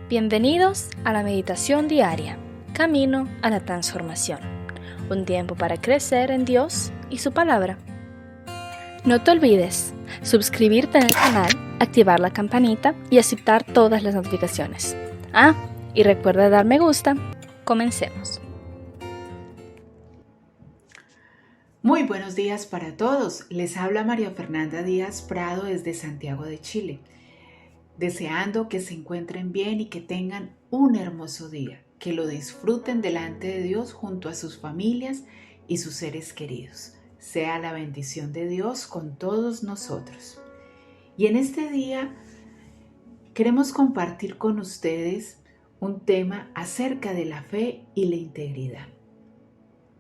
Bienvenidos a la meditación diaria, camino a la transformación. Un tiempo para crecer en Dios y su palabra. No te olvides suscribirte en el canal, activar la campanita y aceptar todas las notificaciones. Y recuerda dar me gusta. Comencemos. Muy buenos días para todos. Les habla María Fernanda Díaz Prado desde Santiago de Chile. Deseando que se encuentren bien y que tengan un hermoso día, que lo disfruten delante de Dios junto a sus familias y sus seres queridos. Sea la bendición de Dios con todos nosotros. Y en este día queremos compartir con ustedes un tema acerca de la fe y la integridad.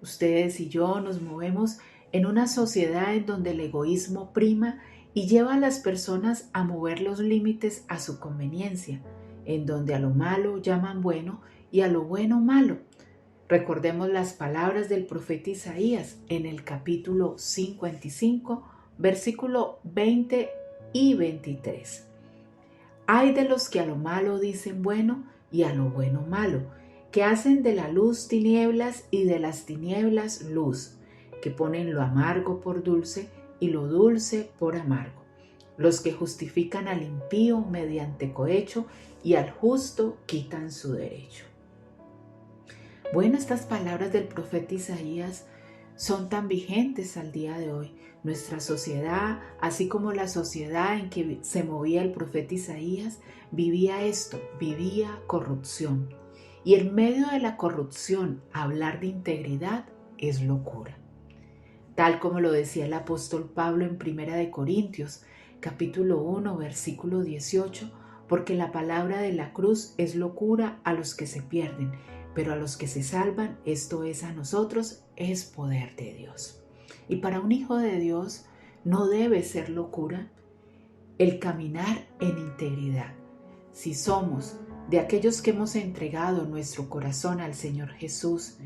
Ustedes y yo nos movemos en una sociedad en donde el egoísmo prima y lleva a las personas a mover los límites a su conveniencia, en donde a lo malo llaman bueno y a lo bueno malo. Recordemos las palabras del profeta Isaías en el capítulo 55, versículo 20 y 23. Ay de los que a lo malo dicen bueno y a lo bueno malo, que hacen de la luz tinieblas y de las tinieblas luz, que ponen lo amargo por dulce y lo dulce por amargo, los que justifican al impío mediante cohecho y al justo quitan su derecho. Bueno, estas palabras del profeta Isaías son tan vigentes al día de hoy. Nuestra sociedad, así como la sociedad en que se movía el profeta Isaías, vivía esto, vivía corrupción. Y en medio de la corrupción, hablar de integridad es locura. Tal como lo decía el apóstol Pablo en 1 Corintios, capítulo 1, versículo 18, porque la palabra de la cruz es locura a los que se pierden, pero a los que se salvan, esto es a nosotros, es poder de Dios. Y para un hijo de Dios no debe ser locura el caminar en integridad. Si somos de aquellos que hemos entregado nuestro corazón al Señor Jesús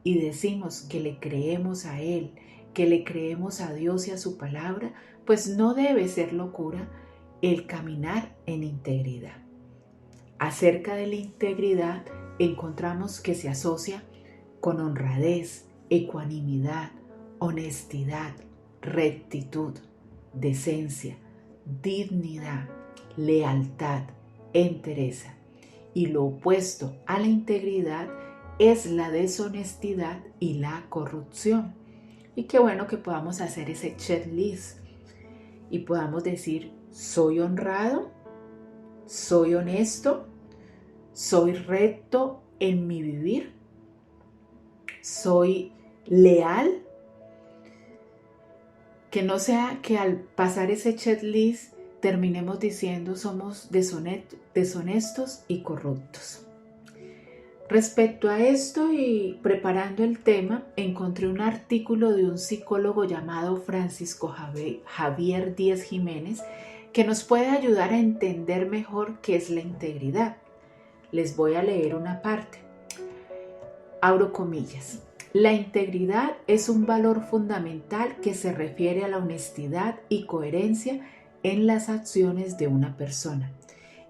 y decimos que le creemos a Él, que le creemos a Dios y a su palabra, pues no debe ser locura el caminar en integridad. Acerca de la integridad encontramos que se asocia con honradez, ecuanimidad, honestidad, rectitud, decencia, dignidad, lealtad, entereza. Y lo opuesto a la integridad es la deshonestidad y la corrupción. Y qué bueno que podamos hacer ese checklist y podamos decir, soy honrado, soy honesto, soy recto en mi vivir, soy leal. Que no sea que al pasar ese checklist terminemos diciendo somos deshonestos y corruptos. Respecto a esto y preparando el tema, encontré un artículo de un psicólogo llamado Francisco Javier Díaz Jiménez que nos puede ayudar a entender mejor qué es la integridad. Les voy a leer una parte. Abro comillas. La integridad es un valor fundamental que se refiere a la honestidad y coherencia en las acciones de una persona.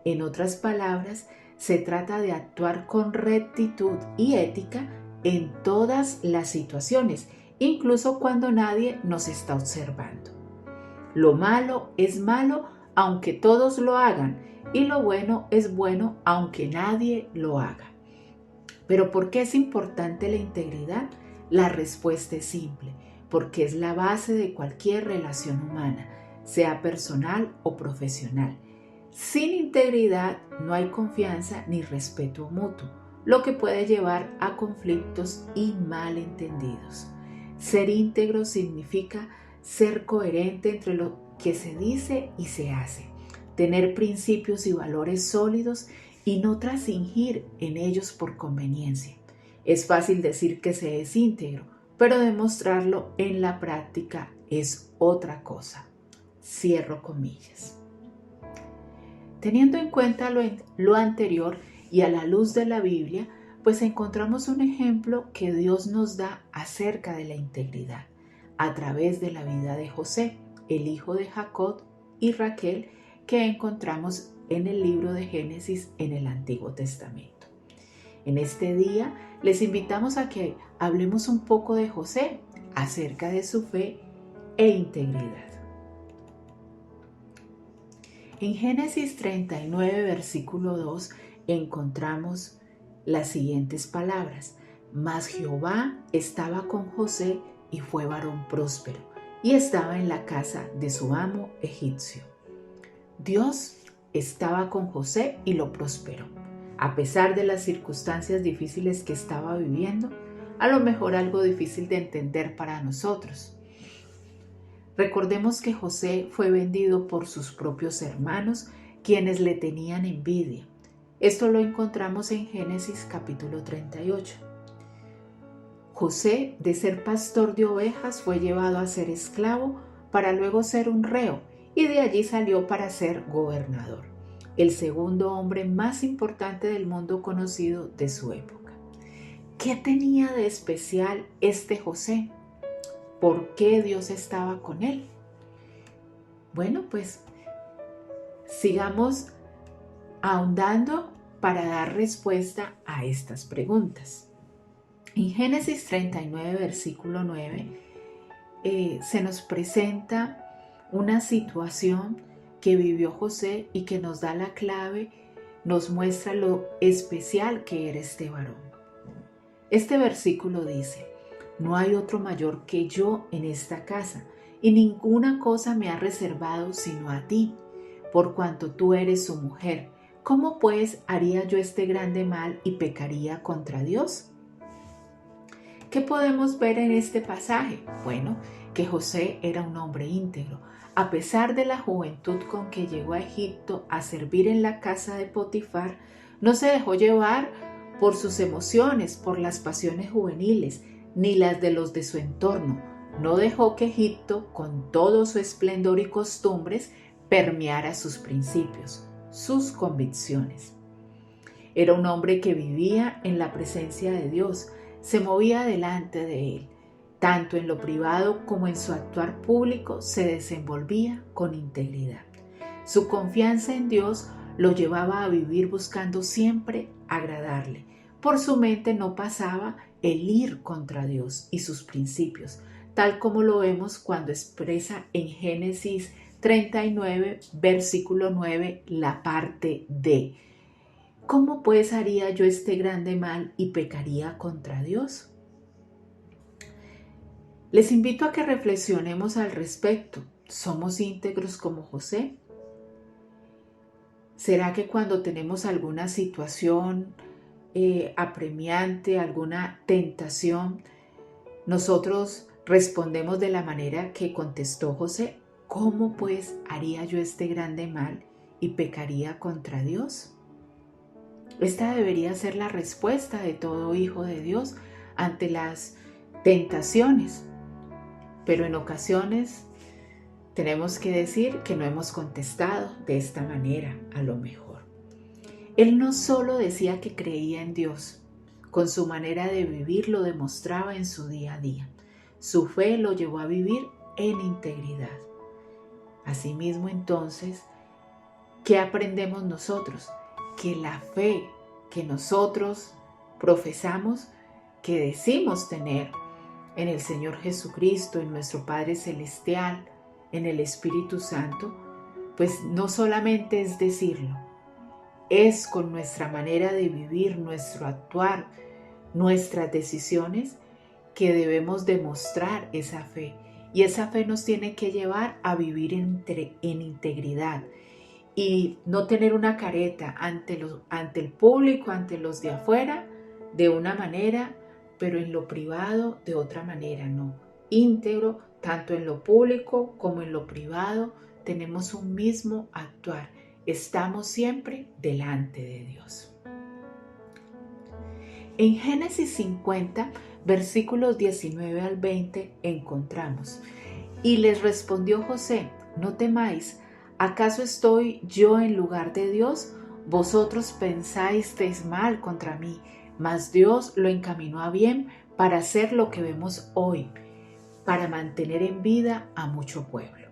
En otras palabras, se trata de actuar con rectitud y ética en todas las situaciones, incluso cuando nadie nos está observando. Lo malo es malo aunque todos lo hagan y lo bueno es bueno aunque nadie lo haga. ¿Pero por qué es importante la integridad? La respuesta es simple, porque es la base de cualquier relación humana, sea personal o profesional. Sin integridad no hay confianza ni respeto mutuo, lo que puede llevar a conflictos y malentendidos. Ser íntegro significa ser coherente entre lo que se dice y se hace, tener principios y valores sólidos y no transgredir en ellos por conveniencia. Es fácil decir que se es íntegro, pero demostrarlo en la práctica es otra cosa. Cierro comillas. Teniendo en cuenta lo anterior y a la luz de la Biblia, pues encontramos un ejemplo que Dios nos da acerca de la integridad a través de la vida de José, el hijo de Jacob y Raquel, que encontramos en el libro de Génesis en el Antiguo Testamento. En este día les invitamos a que hablemos un poco de José, acerca de su fe e integridad. En Génesis 39, versículo 2, encontramos las siguientes palabras: Mas Jehová estaba con José y fue varón próspero, y estaba en la casa de su amo egipcio. Dios estaba con José y lo prosperó. A pesar de las circunstancias difíciles que estaba viviendo, a lo mejor algo difícil de entender para nosotros. Recordemos que José fue vendido por sus propios hermanos, quienes le tenían envidia. Esto lo encontramos en Génesis capítulo 38. José, de ser pastor de ovejas, fue llevado a ser esclavo para luego ser un reo, y de allí salió para ser gobernador, el segundo hombre más importante del mundo conocido de su época. ¿Qué tenía de especial este José? ¿Por qué Dios estaba con él? Bueno, pues sigamos ahondando para dar respuesta a estas preguntas. En Génesis 39, versículo 9, se nos presenta una situación que vivió José y que nos da la clave, nos muestra lo especial que era este varón. Este versículo dice: No hay otro mayor que yo en esta casa, y ninguna cosa me ha reservado sino a ti, por cuanto tú eres su mujer. ¿Cómo pues haría yo este grande mal y pecaría contra Dios? ¿Qué podemos ver en este pasaje? Bueno, que José era un hombre íntegro. A pesar de la juventud con que llegó a Egipto a servir en la casa de Potifar, no se dejó llevar por sus emociones, por las pasiones juveniles, ni las de los de su entorno. No dejó que Egipto, con todo su esplendor y costumbres, permeara sus principios, sus convicciones. Era un hombre que vivía en la presencia de Dios, se movía delante de él. Tanto en lo privado como en su actuar público se desenvolvía con integridad. Su confianza en Dios lo llevaba a vivir buscando siempre agradarle. Por su mente no pasaba el ir contra Dios y sus principios, tal como lo vemos cuando expresa en Génesis 39, versículo 9, la parte D. ¿Cómo pues haría yo este grande mal y pecaría contra Dios? Les invito a que reflexionemos al respecto. ¿Somos íntegros como José? ¿Será que cuando tenemos alguna situación apremiante, alguna tentación, nosotros respondemos de la manera que contestó José? ¿Cómo pues haría yo este grande mal y pecaría contra Dios? Esta debería ser la respuesta de todo hijo de Dios ante las tentaciones. Pero en ocasiones tenemos que decir que no hemos contestado de esta manera, a lo mejor. Él no solo decía que creía en Dios, con su manera de vivir lo demostraba en su día a día. Su fe lo llevó a vivir en integridad. Asimismo, entonces, ¿qué aprendemos nosotros? Que la fe que nosotros profesamos, que decimos tener en el Señor Jesucristo, en nuestro Padre Celestial, en el Espíritu Santo, pues no solamente es decirlo, es con nuestra manera de vivir, nuestro actuar, nuestras decisiones, que debemos demostrar esa fe. Y esa fe nos tiene que llevar a vivir en integridad y no tener una careta ante el público, ante los de afuera, de una manera, pero en lo privado de otra manera, no. Íntegro, tanto en lo público como en lo privado, tenemos un mismo actuar. Estamos siempre delante de Dios. En Génesis 50, versículos 19 al 20, encontramos: Y les respondió José: No temáis, ¿acaso estoy yo en lugar de Dios? Vosotros pensáis mal contra mí, mas Dios lo encaminó a bien para hacer lo que vemos hoy, para mantener en vida a mucho pueblo.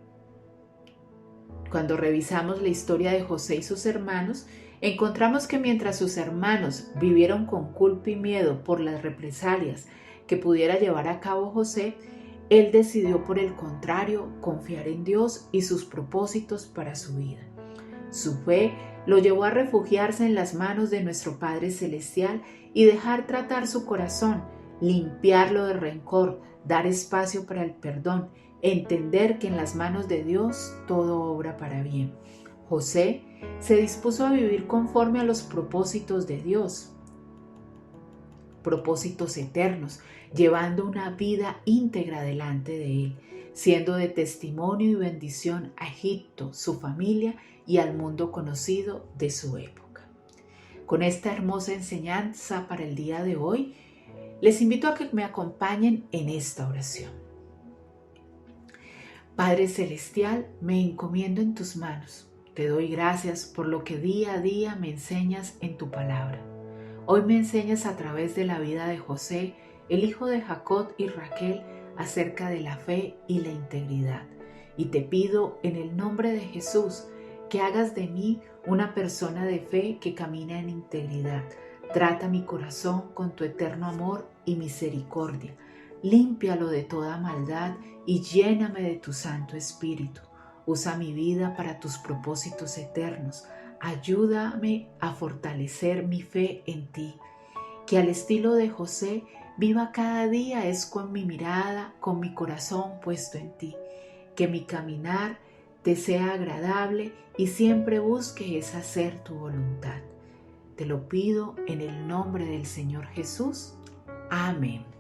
Cuando revisamos la historia de José y sus hermanos, encontramos que mientras sus hermanos vivieron con culpa y miedo por las represalias que pudiera llevar a cabo José, él decidió por el contrario confiar en Dios y sus propósitos para su vida. Su fe lo llevó a refugiarse en las manos de nuestro Padre Celestial y dejar tratar su corazón, limpiarlo de rencor, dar espacio para el perdón, entender que en las manos de Dios todo obra para bien. José se dispuso a vivir conforme a los propósitos de Dios, propósitos eternos, llevando una vida íntegra delante de Él, siendo de testimonio y bendición a Egipto, su familia y al mundo conocido de su época. Con esta hermosa enseñanza para el día de hoy, les invito a que me acompañen en esta oración. Padre Celestial, me encomiendo en tus manos. Te doy gracias por lo que día a día me enseñas en tu palabra. Hoy me enseñas a través de la vida de José, el hijo de Jacob y Raquel, acerca de la fe y la integridad. Y te pido en el nombre de Jesús que hagas de mí una persona de fe que camina en integridad. Trata mi corazón con tu eterno amor y misericordia. Límpialo de toda maldad y lléname de tu Santo Espíritu. Usa mi vida para tus propósitos eternos. Ayúdame a fortalecer mi fe en ti. Que al estilo de José viva cada día es con mi mirada, con mi corazón puesto en ti. Que mi caminar te sea agradable y siempre busque es hacer tu voluntad. Te lo pido en el nombre del Señor Jesús. Amén.